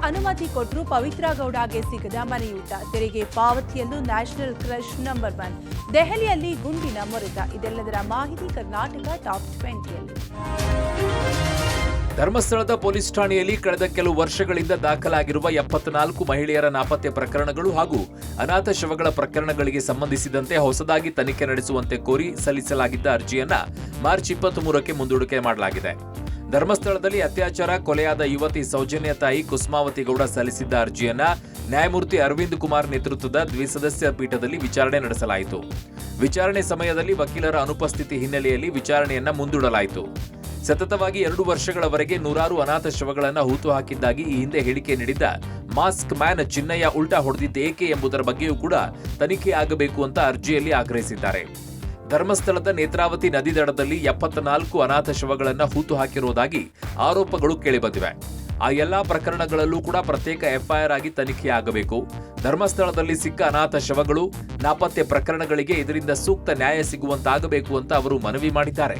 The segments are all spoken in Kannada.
ಅನುಮತಿ ಕೊಟ್ಟರು ಪವಿತ್ರ ಗೌಡಗೆ ಸಿಗದ ಮನೆಯೂಟ. ತೆರಿಗೆ ಪಾವತಿಯಲ್ಲೂ ನ್ಯಾಷನಲ್ ಕ್ರಶ್ ನಂಬರ್ 1. ದೆಹಲಿಯಲ್ಲಿ ಗುಂಡಿನ ಮೊರೆತ. ಇದೆಲ್ಲದರ ಮಾಹಿತಿ ಕರ್ನಾಟಕ ಟಾಪ್ 20ಯಲ್ಲಿ. ಧರ್ಮಸ್ಥಳದ ಪೊಲೀಸ್ ಠಾಣೆಯಲ್ಲಿ ಕಳೆದ ಕೆಲವು ವರ್ಷಗಳಿಂದ ದಾಖಲಾಗಿರುವ 74 ಮಹಿಳೆಯರ ನಾಪತ್ತೆ ಪ್ರಕರಣಗಳು ಹಾಗೂ ಅನಾಥ ಶವಗಳ ಪ್ರಕರಣಗಳಿಗೆ ಸಂಬಂಧಿಸಿದಂತೆ ಹೊಸದಾಗಿ ತನಿಖೆ ನಡೆಸುವಂತೆ ಕೋರಿ ಸಲ್ಲಿಸಲಾಗಿದ್ದ ಅರ್ಜಿಯನ್ನ ಮಾರ್ಚ್ 23ಕ್ಕೆ ಮುಂದೂಡಿಕೆ ಮಾಡಲಾಗಿದೆ. ಧರ್ಮಸ್ಥಳದಲ್ಲಿ ಅತ್ಯಾಚಾರ ಕೊಲೆಯಾದ ಯುವತಿ ಸೌಜನ್ಯ ತಾಯಿ ಕುಸುಮಾವತಿ ಗೌಡ ಸಲ್ಲಿಸಿದ್ದ ಅರ್ಜಿಯನ್ನ ನ್ಯಾಯಮೂರ್ತಿ ಅರವಿಂದ್ ಕುಮಾರ್ ನೇತೃತ್ವದ ದ್ವಿಸದಸ್ಯ ಪೀಠದಲ್ಲಿ ವಿಚಾರಣೆ ನಡೆಸಲಾಯಿತು. ವಿಚಾರಣೆ ಸಮಯದಲ್ಲಿ ವಕೀಲರ ಅನುಪಸ್ಥಿತಿ ಹಿನ್ನೆಲೆಯಲ್ಲಿ ವಿಚಾರಣೆಯನ್ನ ಮುಂದೂಡಲಾಯಿತು. ಸತತವಾಗಿ 2 ವರ್ಷಗಳವರೆಗೆ 100 ಅನಾಥ ಶವಗಳನ್ನು ಹೂತು ಹಾಕಿದ್ದಾಗಿ ಈ ಹಿಂದೆ ಹೇಳಿಕೆ ನೀಡಿದ್ದ ಮಾಸ್ಕ್ ಮ್ಯಾನ್ ಚಿನ್ನಯ್ಯ ಉಲ್ಟಾ ಹೊಡೆದಿದ್ದು ಏಕೆ ಎಂಬುದರ ಬಗ್ಗೆಯೂ ಕೂಡ ತನಿಖೆ ಆಗಬೇಕು ಅಂತ ಅರ್ಜಿಯಲ್ಲಿ ಆಗ್ರಹಿಸಿದ್ದಾರೆ. ಧರ್ಮಸ್ಥಳದ ನೇತ್ರಾವತಿ ನದಿ ದಡದಲ್ಲಿ 74 ಅನಾಥ ಶವಗಳನ್ನು ಹೂತು ಹಾಕಿರುವುದಾಗಿ ಆರೋಪಗಳು ಕೇಳಿಬಂದಿವೆ. ಆ ಎಲ್ಲಾ ಪ್ರಕರಣಗಳಲ್ಲೂ ಕೂಡ ಪ್ರತ್ಯೇಕ ಎಫ್ಐಆರ್ ಆಗಿ ತನಿಖೆಯಾಗಬೇಕು. ಧರ್ಮಸ್ಥಳದಲ್ಲಿ ಸಿಕ್ಕ ಅನಾಥ ಶವಗಳು, ನಾಪತ್ತೆ ಪ್ರಕರಣಗಳಿಗೆ ಇದರಿಂದ ಸೂಕ್ತ ನ್ಯಾಯ ಸಿಗುವಂತಾಗಬೇಕು ಅಂತ ಅವರು ಮನವಿ ಮಾಡಿದ್ದಾರೆ.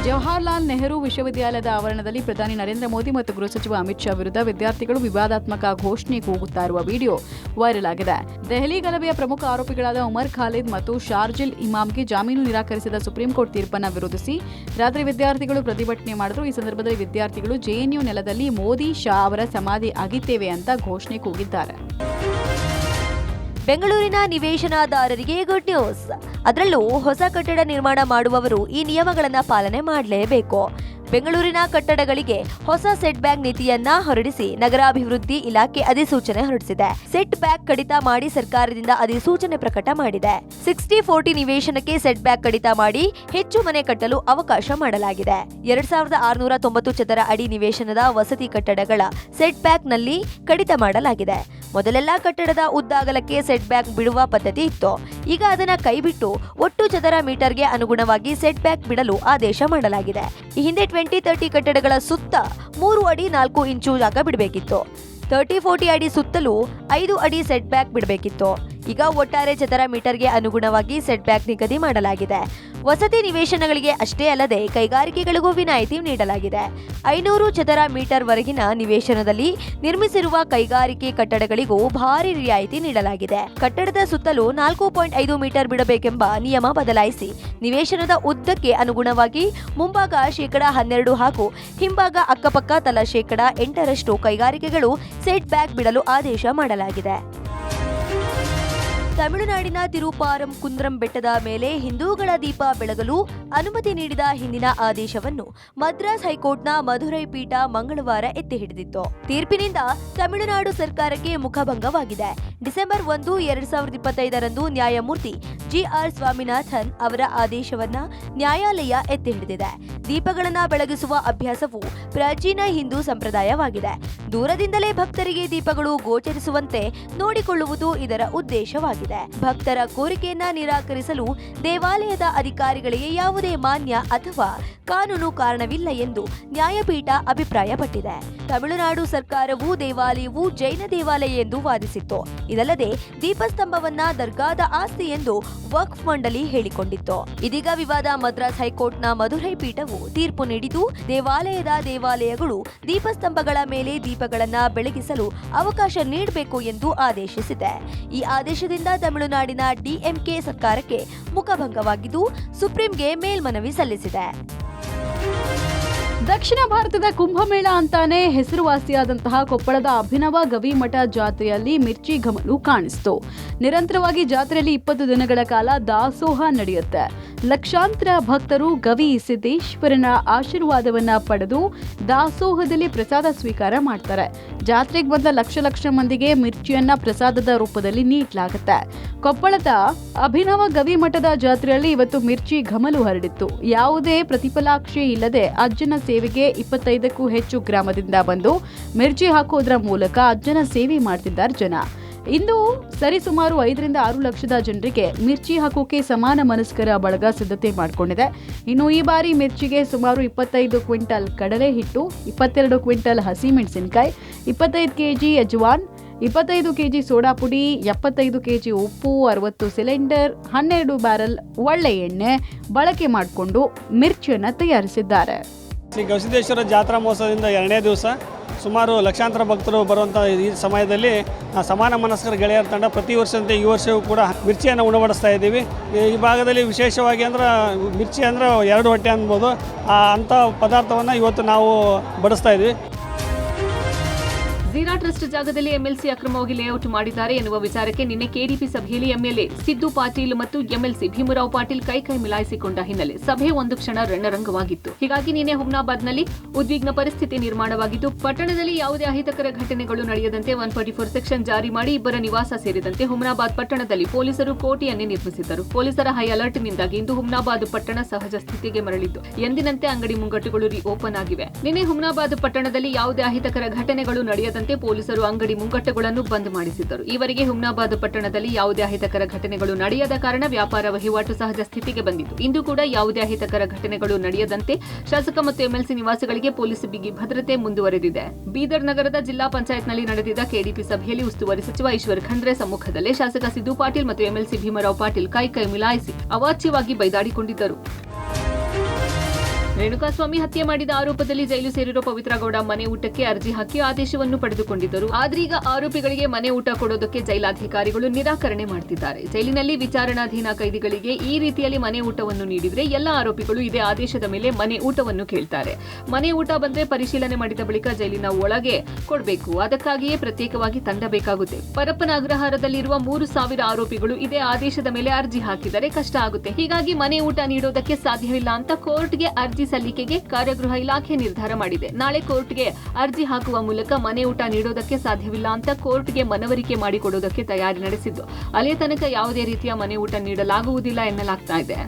ಜವಾಹರಲಾಲ್ ನೆಹರು ವಿಶ್ವವಿದ್ಯಾಲಯದ ಆವರಣದಲ್ಲಿ ಪ್ರಧಾನಿ ನರೇಂದ್ರ ಮೋದಿ ಮತ್ತು ಗೃಹ ಸಚಿವ ಅಮಿತ್ ಶಾ ವಿರುದ್ಧ ವಿದ್ಯಾರ್ಥಿಗಳು ವಿವಾದಾತ್ಮಕ ಘೋಷಣೆ ಕೂಗುತ್ತಾ ಇರುವ ವಿಡಿಯೋ ವೈರಲ್ ಆಗಿದೆ. ದೆಹಲಿ ಗಲಭೆಯ ಪ್ರಮುಖ ಆರೋಪಿಗಳಾದ ಉಮರ್ ಖಾಲಿದ್ ಮತ್ತು ಶಾರ್ಜಿಲ್ ಇಮಾಮ್ಗೆ ಜಾಮೀನು ನಿರಾಕರಿಸಿದ ಸುಪ್ರೀಂ ಕೋರ್ಟ್ ತೀರ್ಪನ್ನು ವಿರೋಧಿಸಿ ರಾತ್ರಿ ವಿದ್ಯಾರ್ಥಿಗಳು ಪ್ರತಿಭಟನೆ ಮಾಡಿದ್ರು. ಈ ಸಂದರ್ಭದಲ್ಲಿ ವಿದ್ಯಾರ್ಥಿಗಳು ಜೆಎನ್ಯು ನೆಲದಲ್ಲಿ ಮೋದಿ ಶಾ ಅವರ ಸಮಾಧಿ ಅಗಿತೇವೆ ಅಂತ ಘೋಷಣೆ ಕೂಗಿದ್ದಾರೆ. ಬೆಂಗಳೂರಿನ ನಿವೇಶನದಾರರಿಗೆ ಗುಡ್ ನ್ಯೂಸ್. ಅದರಲ್ಲೂ ಹೊಸ ಕಟ್ಟಡ ನಿರ್ಮಾಣ ಮಾಡುವವರು ಈ ನಿಯಮಗಳನ್ನು ಪಾಲನೆ ಮಾಡಲೇಬೇಕು. ಬೆಂಗಳೂರಿನ ಕಟ್ಟಡಗಳಿಗೆ ಹೊಸ ಸೆಟ್ ಬ್ಯಾಕ್ ನೀತಿಯನ್ನ ಹೊರಡಿಸಿ ನಗರಾಭಿವೃದ್ಧಿ ಇಲಾಖೆ ಅಧಿಸೂಚನೆ ಹೊರಡಿಸಿದೆ. ಸೆಟ್ ಬ್ಯಾಕ್ ಕಡಿತ ಮಾಡಿ ಸರ್ಕಾರದಿಂದ ಅಧಿಸೂಚನೆ ಪ್ರಕಟ ಮಾಡಿದೆ. 60-40 ನಿವೇಶನಕ್ಕೆ ಸೆಟ್ ಬ್ಯಾಕ್ ಕಡಿತ ಮಾಡಿ ಹೆಚ್ಚು ಮನೆ ಕಟ್ಟಲು ಅವಕಾಶ ಮಾಡಲಾಗಿದೆ. 2690 ಚದರ ಅಡಿ ನಿವೇಶನದ ವಸತಿ ಕಟ್ಟಡಗಳ ಸೆಟ್ ಬ್ಯಾಕ್ ನಲ್ಲಿ ಕಡಿತ ಮಾಡಲಾಗಿದೆ. ಮೊದಲೆಲ್ಲ ಕಟ್ಟಡದ ಉದ್ದಾಗಲಕ್ಕೆ ಸೆಟ್ ಬ್ಯಾಕ್ ಬಿಡುವ ಪದ್ಧತಿ ಇತ್ತು. ಈಗ ಅದನ್ನ ಕೈಬಿಟ್ಟು ಒಟ್ಟು ಚದರ ಮೀಟರ್ಗೆ ಅನುಗುಣವಾಗಿ ಸೆಟ್ ಬ್ಯಾಕ್ ಬಿಡಲು ಆದೇಶ ಮಾಡಲಾಗಿದೆ. ಈ ಹಿಂದೆ 20-30 ಕಟ್ಟಡಗಳ ಸುತ್ತ 3 ಅಡಿ 4 ಇಂಚು ಜಾಗ ಬಿಡಬೇಕಿತ್ತು. 30-40 ಅಡಿ ಸುತ್ತಲೂ 5 ಅಡಿ ಸೆಟ್ ಬ್ಯಾಕ್ ಬಿಡಬೇಕಿತ್ತು. ಈಗ ಒಟ್ಟಾರೆ ಚದರ ಮೀಟರ್ಗೆ ಅನುಗುಣವಾಗಿ ಸೆಟ್ ಬ್ಯಾಕ್ ನಿಗದಿ ಮಾಡಲಾಗಿದೆ. ವಸತಿ ನಿವೇಶನಗಳಿಗೆ ಅಷ್ಟೇ ಅಲ್ಲದೆ ಕೈಗಾರಿಕೆಗಳಿಗೂ ವಿನಾಯಿತಿ ನೀಡಲಾಗಿದೆ. 500 ಚದರ ಮೀಟರ್ ವರೆಗಿನ ನಿವೇಶನದಲ್ಲಿ ನಿರ್ಮಿಸಿರುವ ಕೈಗಾರಿಕೆ ಕಟ್ಟಡಗಳಿಗೂ ಭಾರಿ ರಿಯಾಯಿತಿ ನೀಡಲಾಗಿದೆ. ಕಟ್ಟಡದ ಸುತ್ತಲೂ 4.5 ಮೀಟರ್ ಬಿಡಬೇಕೆಂಬ ನಿಯಮ ಬದಲಾಯಿಸಿ ನಿವೇಶನದ ಉದ್ದಕ್ಕೆ ಅನುಗುಣವಾಗಿ ಮುಂಭಾಗ 12% ಹಾಗೂ ಹಿಂಭಾಗ ಅಕ್ಕಪಕ್ಕ ತಲಾ 8% ಕೈಗಾರಿಕೆಗಳು ಸೆಟ್ ಬ್ಯಾಕ್ ಬಿಡಲು ಆದೇಶ ಮಾಡಲಾಗಿದೆ. ತಮಿಳುನಾಡಿನ ತಿರುಪಾರಂ ಕುಂದ್ರಂ ಬೆಟ್ಟದ ಮೇಲೆ ಹಿಂದೂಗಳ ದೀಪ ಬೆಳಗಲು ಅನುಮತಿ ನೀಡಿದ ಹಿಂದಿನ ಆದೇಶವನ್ನು ಮದ್ರಾಸ್ ಹೈಕೋರ್ಟ್ನ ಮಧುರೈ ಪೀಠ ಮಂಗಳವಾರ ಎತ್ತಿ ಹಿಡಿದಿತ್ತು. ತೀರ್ಪಿನಿಂದ ತಮಿಳುನಾಡು ಸರ್ಕಾರಕ್ಕೆ ಮುಖಭಂಗವಾಗಿದೆ. ಡಿಸೆಂಬರ್ 1, 2025ರಂದು ನ್ಯಾಯಮೂರ್ತಿ ಜಿಆರ್ ಸ್ವಾಮಿನಾಥನ್ ಅವರ ಆದೇಶವನ್ನ ನ್ಯಾಯಾಲಯ ಎತ್ತಿ ಹಿಡಿದಿದೆ. ದೀಪಗಳನ್ನ ಬೆಳಗಿಸುವ ಅಭ್ಯಾಸವು ಪ್ರಾಚೀನ ಹಿಂದೂ ಸಂಪ್ರದಾಯವಾಗಿದೆ. ದೂರದಿಂದಲೇ ಭಕ್ತರಿಗೆ ದೀಪಗಳು ಗೋಚರಿಸುವಂತೆ ನೋಡಿಕೊಳ್ಳುವುದು ಇದರ ಉದ್ದೇಶವಾಗಿದೆ. ಭಕ್ತರ ಕೋರಿಕೆಯನ್ನ ನಿರಾಕರಿಸಲು ದೇವಾಲಯದ ಅಧಿಕಾರಿಗಳಿಗೆ ಯಾವುದೇ ಮಾನ್ಯ ಅಥವಾ ಕಾನೂನು ಕಾರಣವಿಲ್ಲ ಎಂದು ನ್ಯಾಯಪೀಠ ಅಭಿಪ್ರಾಯಪಟ್ಟಿದೆ. ತಮಿಳುನಾಡು ಸರ್ಕಾರವು ದೇವಾಲಯವು ಜೈನ ದೇವಾಲಯ ಎಂದು ವಾದಿಸಿತ್ತು. ಇದಲ್ಲದೆ ದೀಪಸ್ತಂಭವನ್ನ ದರ್ಗಾದ ಆಸ್ತಿ ಎಂದು ವಕ್ಫ್ ಮಂಡಳಿ ಹೇಳಿಕೊಂಡಿತ್ತು. ಇದೀಗ ವಿವಾದ ಮದ್ರಾಸ್ ಹೈಕೋರ್ಟ್ನ ಮಧುರೈ ಪೀಠವು ತೀರ್ಪು ನೀಡಿದ್ದು ದೇವಾಲಯಗಳು ದೀಪಸ್ತಂಭಗಳ ಮೇಲೆ ದೀಪಗಳನ್ನ ಬೆಳಗಿಸಲು ಅವಕಾಶ ನೀಡಬೇಕು ಎಂದು ಆದೇಶಿಸಿದೆ. ಈ ಆದೇಶದಿಂದ ತಮಿಳುನಾಡಿನ ಡಿಎಂಕೆ ಸರ್ಕಾರಕ್ಕೆ ಮುಖಭಂಗವಾಗಿದ್ದು ಸುಪ್ರೀಂಗೆ ಮೇಲ್ಮನವಿ ಸಲ್ಲಿಸಿದೆ. ದಕ್ಷಿಣ ಭಾರತದ ಕುಂಭಮೇಳ ಅಂತಾನೆ ಹೆಸರುವಾಸಿಯಾದಂತಹ ಕೊಪ್ಪಳದ ಅಭಿನವ ಗವಿಮಠ ಜಾತ್ರೆಯಲ್ಲಿ ಮಿರ್ಚಿ ಘಮಲು ಕಾಣಿಸ್ತು. ನಿರಂತರವಾಗಿ ಜಾತ್ರೆಯಲ್ಲಿ 20 ದಿನಗಳ ಕಾಲ ದಾಸೋಹ ನಡೆಯುತ್ತೆ. ಲಕ್ಷಾಂತರ ಭಕ್ತರು ಗವಿ ಸಿದ್ದೇಶ್ವರನ ಆಶೀರ್ವಾದವನ್ನ ಪಡೆದು ದಾಸೋಹದಲ್ಲಿ ಪ್ರಸಾದ ಸ್ವೀಕಾರ ಮಾಡ್ತಾರೆ. ಜಾತ್ರೆಗೆ ಬಂದ ಲಕ್ಷ ಮಂದಿಗೆ ಮಿರ್ಚಿಯನ್ನ ಪ್ರಸಾದದ ರೂಪದಲ್ಲಿ ನೀಡಲಾಗುತ್ತೆ. ಕೊಪ್ಪಳದ ಅಭಿನವ ಗವಿಮಠದ ಜಾತ್ರೆಯಲ್ಲಿ ಇವತ್ತು ಮಿರ್ಚಿ ಘಮಲು ಹರಡಿತ್ತು. ಯಾವುದೇ ಪ್ರತಿಫಲಾಕ್ಷೆ ಇಲ್ಲದೆ ಅಜ್ಜನ ಸೇವೆಗೆ 25ಕ್ಕೂ ಹೆಚ್ಚು ಗ್ರಾಮದಿಂದ ಬಂದು ಮಿರ್ಚಿ ಹಾಕೋದ್ರ ಮೂಲಕ ಅಜ್ಜನ ಸೇವೆ ಮಾಡ್ತಿದ್ದಾರೆ ಜನ. ಇಂದು ಸರಿಸುಮಾರು 5-6 ಲಕ್ಷದ ಜನರಿಗೆ ಮಿರ್ಚಿ ಹಾಕೋಕೆ ಸಮಾನ ಮನಸ್ಕರ ಬಳಗ ಸಿದ್ಧತೆ ಮಾಡಿಕೊಂಡಿದೆ. ಇನ್ನು ಈ ಬಾರಿ ಮಿರ್ಚಿಗೆ ಸುಮಾರು 25 ಕ್ವಿಂಟಲ್ ಕಡಲೆ ಹಿಟ್ಟು, 22 ಕ್ವಿಂಟಲ್ ಹಸಿಮೆಣಸಿನಕಾಯಿ, 25 ಕೆಜಿ ಅಜ್ವಾನ್, 25 ಕೆಜಿ ಸೋಡಾ ಪುಡಿ, 75 ಕೆಜಿ ಉಪ್ಪು, 60 ಸಿಲಿಂಡರ್, 12 ಬ್ಯಾರಲ್ ಒಳ್ಳೆ ಎಣ್ಣೆ ಬಳಕೆ ಮಾಡಿಕೊಂಡು ಮಿರ್ಚಿಯನ್ನು ತಯಾರಿಸಿದ್ದಾರೆ. ಶ್ರೀ ಗವಿಸಿದ್ದೇಶ್ವರ ಜಾತ್ರಾ ಮಹೋತ್ಸವದಿಂದ 2ನೇ ದಿವಸ ಸುಮಾರು ಲಕ್ಷಾಂತರ ಭಕ್ತರು ಬರುವಂಥ ಈ ಸಮಯದಲ್ಲಿ ಸಮಾನ ಮನಸ್ಕರ ಗೆಳೆಯರ ತಂಡ ಪ್ರತಿ ವರ್ಷದಂತೆ ಈ ವರ್ಷವೂ ಕೂಡ ಮಿರ್ಚಿಯನ್ನು ಉಣಬಡಿಸ್ತಾ ಇದ್ದೀವಿ. ಈ ಭಾಗದಲ್ಲಿ ವಿಶೇಷವಾಗಿ ಅಂದ್ರೆ ಮಿರ್ಚಿ ಅಂದರೆ 2 ಹೊಟ್ಟೆ ಅನ್ಬೋದು. ಅಂಥ ಪದಾರ್ಥವನ್ನು ಇವತ್ತು ನಾವು ಬಡಿಸ್ತಾ ಇದ್ವಿ. ಝೀರಾ ಟ್ರಸ್ಟ್ ಜಾಗದಲ್ಲಿ ಎಂಎಲ್ಸಿ ಅಕ್ರಮವಾಗಿ ಲೇಔಟ್ ಮಾಡಿದ್ದಾರೆ ಎನ್ನುವ ವಿಚಾರಕ್ಕೆ ನಿನ್ನೆ ಕೆಡಿಪಿ ಸಭೆಯಲ್ಲಿ ಎಂಎಲ್ಎ ಸಿದ್ದು ಪಾಟೀಲ್ ಮತ್ತು ಎಂಎಲ್ಸಿ ಭೀಮರಾವ್ ಪಾಟೀಲ್ ಕೈ ಮಿಲಾಯಿಸಿಕೊಂಡ ಹಿನ್ನೆಲೆ ಸಭೆ ಒಂದು ಕ್ಷಣ ರಣರಂಗವಾಗಿತ್ತು. ಹೀಗಾಗಿ ನಿನ್ನೆ ಹುಮ್ನಾಬಾದ್ನಲ್ಲಿ ಉದ್ವಿಗ್ನ ಪರಿಸ್ಥಿತಿ ನಿರ್ಮಾಣವಾಗಿದ್ದು, ಪಟ್ಟಣದಲ್ಲಿ ಯಾವುದೇ ಅಹಿತಕರ ಘಟನೆಗಳು ನಡೆಯದಂತೆ 144 ಸೆಕ್ಷನ್ ಜಾರಿ ಮಾಡಿ ಇಬ್ಬರ ನಿವಾಸ ಸೇರಿದಂತೆ ಹುಮ್ನಾಬಾದ್ ಪಟ್ಟಣದಲ್ಲಿ ಪೊಲೀಸರು ಕೋಟೆಯನ್ನೇ ನಿರ್ಮಿಸಿದ್ದರು. ಪೊಲೀಸರ ಹೈ ಅಲರ್ಟ್ನಿಂದಾಗಿ ಇಂದು ಹುಮ್ನಾಬಾದ್ ಪಟ್ಟಣ ಸಹಜ ಸ್ಥಿತಿಗೆ ಮರಳಿದ್ದು, ಎಂದಿನಂತೆ ಅಂಗಡಿ ಮುಂಗಟ್ಟುಗಳು ಓಪನ್ ಆಗಿವೆ. ನಿನ್ನೆ ಹುಮ್ನಾಬಾದ್ ಪಟ್ಟಣದಲ್ಲಿ ಯಾವುದೇ ಅಹಿತಕರ ಘಟನೆಗಳು ನಡೆಯದಂತೆ ಪೊಲೀಸರು ಅಂಗಡಿ ಮುಂಗಟ್ಟುಗಳನ್ನು ಬಂದ್ ಮಾಡಿಸಿದ್ದರು. ಈವರೆಗೆ ಹುಮ್ನಾಬಾದ್ ಪಟ್ಟಣದಲ್ಲಿ ಯಾವುದೇ ಅಹಿತಕರ ಘಟನೆಗಳು ನಡೆಯದ ಕಾರಣ ವ್ಯಾಪಾರ ವಹಿವಾಟು ಸಹಜ ಸ್ಥಿತಿಗೆ ಬಂದಿತ್ತು. ಇಂದು ಕೂಡ ಯಾವುದೇ ಅಹಿತಕರ ಘಟನೆಗಳು ನಡೆಯದಂತೆ ಶಾಸಕ ಮತ್ತು ಎಂಎಲ್ಸಿ ನಿವಾಸಗಳಿಗೆ ಪೊಲೀಸ್ ಬಿಗಿ ಭದ್ರತೆ ಮುಂದುವರೆದಿದೆ. ಬೀದರ್ ನಗರದ ಜಿಲ್ಲಾ ಪಂಚಾಯತ್ನಲ್ಲಿ ನಡೆದಿದ್ದ ಕೆಡಿಪಿ ಸಭೆಯಲ್ಲಿ ಉಸ್ತುವಾರಿ ಸಚಿವ ಈಶ್ವರ್ ಖಂಡ್ರೆ ಸಮ್ಮುಖದಲ್ಲೇ ಶಾಸಕ ಸಿದ್ದು ಪಾಟೀಲ್ ಮತ್ತು ಎಂಎಲ್ಸಿ ಭೀಮರಾವ್ ಪಾಟೀಲ್ ಕೈ ಮಿಲಾಯಿಸಿ ಅವಾಚ್ಯವಾಗಿ ಬೈದಾಡಿಕೊಂಡಿದ್ದರು. ರೇಣುಕಾಸ್ವಾಮಿ ಹತ್ಯೆ ಮಾಡಿದ ಆರೋಪದಲ್ಲಿ ಜೈಲು ಸೇರಿರುವ ಪವಿತ್ರ ಗೌಡ ಮನೆ ಊಟಕ್ಕೆ ಅರ್ಜಿ ಹಾಕಿ ಆದೇಶವನ್ನು ಪಡೆದುಕೊಂಡಿದ್ದರು. ಆದ್ರೀಗ ಆರೋಪಿಗಳಿಗೆ ಮನೆ ಊಟ ಕೊಡೋದಕ್ಕೆ ಜೈಲಾಧಿಕಾರಿಗಳು ನಿರಾಕರಣೆ ಮಾಡುತ್ತಿದ್ದಾರೆ. ಜೈಲಿನಲ್ಲಿ ವಿಚಾರಣಾಧೀನ ಕೈದಿಗಳಿಗೆ ಈ ರೀತಿಯಲ್ಲಿ ಮನೆ ಊಟವನ್ನು ನೀಡಿದ್ರೆ ಎಲ್ಲ ಆರೋಪಿಗಳು ಇದೇ ಆದೇಶದ ಮೇಲೆ ಮನೆ ಊಟವನ್ನು ಕೇಳ್ತಾರೆ. ಮನೆ ಊಟ ಬಂದ್ರೆ ಪರಿಶೀಲನೆ ಮಾಡಿದ ಬಳಿಕ ಜೈಲಿನ ಒಳಗೆ ಕೊಡಬೇಕು. ಅದಕ್ಕಾಗಿಯೇ ಪ್ರತ್ಯೇಕವಾಗಿ ತಂಡ ಬೇಕಾಗುತ್ತೆ. ಪರಪ್ಪನ ಅಗ್ರಹಾರದಲ್ಲಿರುವ 3,000 ಆರೋಪಿಗಳು ಇದೇ ಆದೇಶದ ಮೇಲೆ ಅರ್ಜಿ ಹಾಕಿದರೆ ಕಷ್ಟ ಆಗುತ್ತೆ. ಹೀಗಾಗಿ ಮನೆ ಊಟ ನೀಡೋದಕ್ಕೆ ಸಾಧ್ಯವಿಲ್ಲ ಅಂತ ಕೋರ್ಟ್ಗೆ ಅರ್ಜಿ ಸಲ್ಲಿಕೆಗೆ ಕಾರಾಗೃಹ ಇಲಾಖೆ ನಿರ್ಧಾರ ಮಾಡಿದೆ. ನಾಳೆ ಕೋರ್ಟ್ಗೆ ಅರ್ಜಿ ಹಾಕುವ ಮೂಲಕ ಮನೆ ಊಟ ನೀಡೋದಕ್ಕೆ ಸಾಧ್ಯವಿಲ್ಲ ಅಂತ ಕೋರ್ಟ್ಗೆ ಮನವರಿಕೆ ಮಾಡಿಕೊಡೋದಕ್ಕೆ ತಯಾರಿ ನಡೆಸಿದ್ದು, ಅಲ್ಲಿಯ ತನಕ ಯಾವುದೇ ರೀತಿಯ ಮನೆ ಊಟ ನೀಡಲಾಗುವುದಿಲ್ಲ ಎನ್ನಲಾಗ್ತಾ ಇದೆ.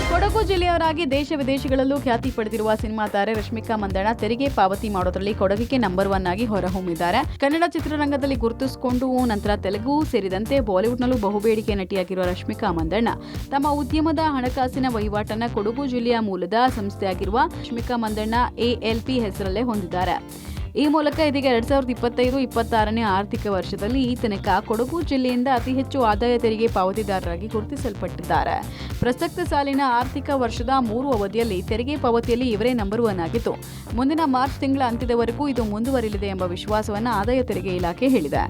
ಕೊಡಗು ಜಿಲ್ಲೆಯವರಾಗಿ ದೇಶ ವಿದೇಶಗಳಲ್ಲೂ ಖ್ಯಾತಿ ಪಡೆದಿರುವ ಸಿನಿಮಾ ತಾರೆ ರಶ್ಮಿಕಾ ಮಂದಣ್ಣ ತೆರಿಗೆ ಪಾವತಿ ಮಾಡೋದ್ರಲ್ಲಿ ಕೊಡಗಿಗೆ ನಂಬರ್ 1 ಆಗಿ ಹೊರಹೊಮ್ಮಿದ್ದಾರೆ. ಕನ್ನಡ ಚಿತ್ರರಂಗದಲ್ಲಿ ಗುರುತಿಸಿಕೊಂಡು ನಂತರ ತೆಲುಗು ಸೇರಿದಂತೆ ಬಾಲಿವುಡ್ನಲ್ಲೂ ಬಹುಬೇಡಿಕೆ ನಟಿಯಾಗಿರುವ ರಶ್ಮಿಕಾ ಮಂದಣ್ಣ ತಮ್ಮ ಉದ್ಯಮದ ಹಣಕಾಸಿನ ವಹಿವಾಟನ್ನ ಕೊಡಗು ಜಿಲ್ಲೆಯ ಮೂಲದ ಸಂಸ್ಥೆಯಾಗಿರುವ ರಶ್ಮಿಕಾ ಮಂದಣ್ಣ ALP ಹೆಸರಲ್ಲೇ ಹೊಂದಿದ್ದಾರೆ. ಈ ಮೂಲಕ ಇದೀಗ 2025-26ನೇ ಆರ್ಥಿಕ ವರ್ಷದಲ್ಲಿ ಈ ತನಕ ಕೊಡಗು ಜಿಲ್ಲೆಯಿಂದ ಅತಿ ಹೆಚ್ಚು ಆದಾಯ ತೆರಿಗೆ ಪಾವತಿದಾರರಾಗಿ ಗುರುತಿಸಲ್ಪಟ್ಟಿದ್ದಾರೆ. ಪ್ರಸಕ್ತ ಸಾಲಿನ ಆರ್ಥಿಕ ವರ್ಷದ 3 ಅವಧಿಯಲ್ಲಿ ತೆರಿಗೆ ಪಾವತಿಯಲ್ಲಿ ಇವರೇ ನಂಬರ್ 1 ಆಗಿತ್ತು. ಮುಂದಿನ ಮಾರ್ಚ್ ತಿಂಗಳ ಅಂತ್ಯದವರೆಗೂ ಇದು ಮುಂದುವರಿಯಲಿದೆ ಎಂಬ ವಿಶ್ವಾಸವನ್ನು ಆದಾಯ ತೆರಿಗೆ ಇಲಾಖೆ ಹೇಳಿದೆ.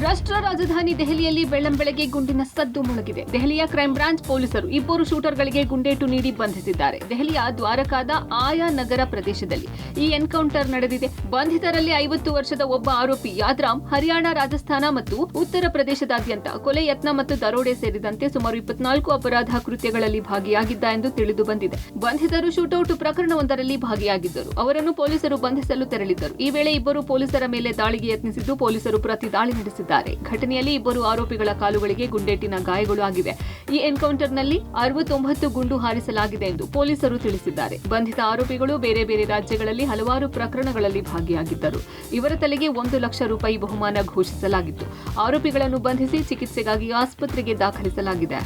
ರಾಷ್ಟ್ರ ರಾಜಧಾನಿ ದೆಹಲಿಯಲ್ಲಿ ಬೆಳ್ಳಂಬೆಳಗ್ಗೆ ಗುಂಡಿನ ಸದ್ದು ಮೊಳಗಿದೆ. ದೆಹಲಿಯ ಕ್ರೈಂ ಬ್ರಾಂಚ್ ಪೊಲೀಸರು 2 ಶೂಟರ್ಗಳಿಗೆ ಗುಂಡೇಟು ನೀಡಿ ಬಂಧಿಸಿದ್ದಾರೆ. ದೆಹಲಿಯ ದ್ವಾರಕಾದ ಆಯಾ ನಗರ ಪ್ರದೇಶದಲ್ಲಿ ಈ ಎನ್ಕೌಂಟರ್ ನಡೆದಿದೆ. ಬಂಧಿತರಲ್ಲಿ 50 ವರ್ಷದ ಒಬ್ಬ ಆರೋಪಿ ಯಾದ್ರಾಮ್ ಹರಿಯಾಣ, ರಾಜಸ್ಥಾನ ಮತ್ತು ಉತ್ತರ ಪ್ರದೇಶದಾದ್ಯಂತ ಕೊಲೆ ಯತ್ನ ಮತ್ತು ದರೋಡೆ ಸೇರಿದಂತೆ ಸುಮಾರು 24 ಅಪರಾಧ ಕೃತ್ಯಗಳಲ್ಲಿ ಭಾಗಿಯಾಗಿದ್ದ ಎಂದು ತಿಳಿದು ಬಂದಿದೆ. ಬಂಧಿತರು ಶೂಟೌಟ್ ಪ್ರಕರಣವೊಂದರಲ್ಲಿ ಭಾಗಿಯಾಗಿದ್ದರು. ಅವರನ್ನು ಪೊಲೀಸರು ಬಂಧಿಸಲು ತೆರಳಿದ್ದರು. ಈ ವೇಳೆ 2 ಪೊಲೀಸರ ಮೇಲೆ ದಾಳಿಗೆ ಯತ್ನಿಸಿದ್ದು ಪೊಲೀಸರು ಪ್ರತಿ ದಾಳಿ ನಡೆಸಿದ್ದಾರೆ. ಘಟನೆಯಲ್ಲಿ 2 ಆರೋಪಿಗಳ ಕಾಲುಗಳಿಗೆ ಗುಂಡೇಟಿನ ಗಾಯಗಳು ಆಗಿವೆ. ಈ ಎನ್ಕೌಂಟರ್ನಲ್ಲಿ 69 ಗುಂಡು ಹಾರಿಸಲಾಗಿದೆ ಎಂದು ಪೊಲೀಸರು ತಿಳಿಸಿದ್ದಾರೆ. ಬಂಧಿತ ಆರೋಪಿಗಳು ಬೇರೆ ಬೇರೆ ರಾಜ್ಯಗಳಲ್ಲಿ ಹಲವಾರು ಪ್ರಕರಣಗಳಲ್ಲಿ ಭಾಗಿಯಾಗಿದ್ದರು. ಇವರ ತಲೆಗೆ 1 ಲಕ್ಷ ರೂಪಾಯಿ ಬಹುಮಾನ ಘೋಷಿಸಲಾಗಿತ್ತು. ಆರೋಪಿಗಳನ್ನು ಬಂಧಿಸಿ ಚಿಕಿತ್ಸೆಗಾಗಿ ಆಸ್ಪತ್ರೆಗೆ ದಾಖಲಿಸಲಾಗಿದೆ.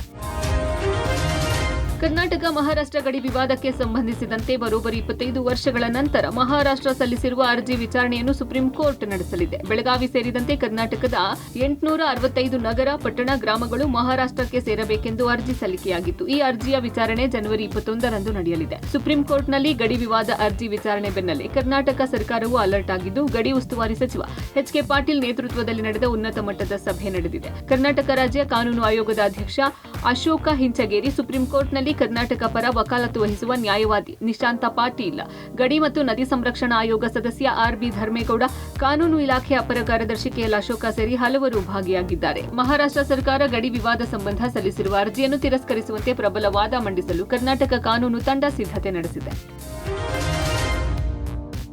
ಕರ್ನಾಟಕ ಮಹಾರಾಷ್ಟ್ರ ಗಡಿ ವಿವಾದಕ್ಕೆ ಸಂಬಂಧಿಸಿದಂತೆ ಬರೋಬ್ಬರಿ 25 ವರ್ಷಗಳ ನಂತರ ಮಹಾರಾಷ್ಟ್ರ ಸಲ್ಲಿಸಿರುವ ಅರ್ಜಿ ವಿಚಾರಣೆಯನ್ನು ಸುಪ್ರೀಂ ಕೋರ್ಟ್ ನಡೆಸಲಿದೆ. ಬೆಳಗಾವಿ ಸೇರಿದಂತೆ ಕರ್ನಾಟಕದ 865 ನಗರ, ಪಟ್ಟಣ, ಗ್ರಾಮಗಳು ಮಹಾರಾಷ್ಟ್ರಕ್ಕೆ ಸೇರಬೇಕೆಂದು ಅರ್ಜಿ ಸಲ್ಲಿಕೆಯಾಗಿತ್ತು. ಈ ಅರ್ಜಿಯ ವಿಚಾರಣೆ ಜನವರಿ 21ರಂದು ನಡೆಯಲಿದೆ. ಸುಪ್ರೀಂ ಕೋರ್ಟ್ನಲ್ಲಿ ಗಡಿ ವಿವಾದ ಅರ್ಜಿ ವಿಚಾರಣೆ ಬೆನ್ನಲ್ಲೇ ಕರ್ನಾಟಕ ಸರ್ಕಾರವು ಅಲರ್ಟ್ ಆಗಿದ್ದು, ಗಡಿ ಉಸ್ತುವಾರಿ ಸಚಿವ ಎಚ್.ಕೆ. ಪಾಟೀಲ್ ನೇತೃತ್ವದಲ್ಲಿ ನಡೆದ ಉನ್ನತ ಮಟ್ಟದ ಸಭೆ ನಡೆದಿದೆ. ಕರ್ನಾಟಕ ರಾಜ್ಯ ಕಾನೂನು ಆಯೋಗದ ಅಧ್ಯಕ್ಷ ಅಶೋಕ ಹಿಂಚಗೇರಿ ಸುಪ್ರೀಂ ಕೋರ್ಟ್ನಲ್ಲಿ ಕರ್ನಾಟಕ ಪರ ವಕಾಲತ್ತು ವಹಿಸುವ ನ್ಯಾಯವಾದಿ ನಿಶಾಂತ ಪಾಟೀಲ್, ಗಡಿ ಮತ್ತು ನದಿ ಸಂರಕ್ಷಣಾ ಆಯೋಗ ಸದಸ್ಯ ಆರ್.ಬಿ. ಧರ್ಮೇಗೌಡ, ಕಾನೂನು ಇಲಾಖೆ ಅಪರ ಕಾರ್ಯದರ್ಶಿ ಕೆಎಲ್ ಅಶೋಕ ಸೇರಿ ಹಲವರು ಭಾಗಿಯಾಗಿದ್ದಾರೆ. ಮಹಾರಾಷ್ಟ್ರ ಸರ್ಕಾರ ಗಡಿ ವಿವಾದ ಸಂಬಂಧ ಸಲ್ಲಿಸಿರುವ ಅರ್ಜಿಯನ್ನು ತಿರಸ್ಕರಿಸುವಂತೆ ಪ್ರಬಲ ವಾದ ಮಂಡಿಸಲು ಕರ್ನಾಟಕ ಕಾನೂನು ತಂಡ ಸಿದ್ಧತೆ ನಡೆಸಿದೆ.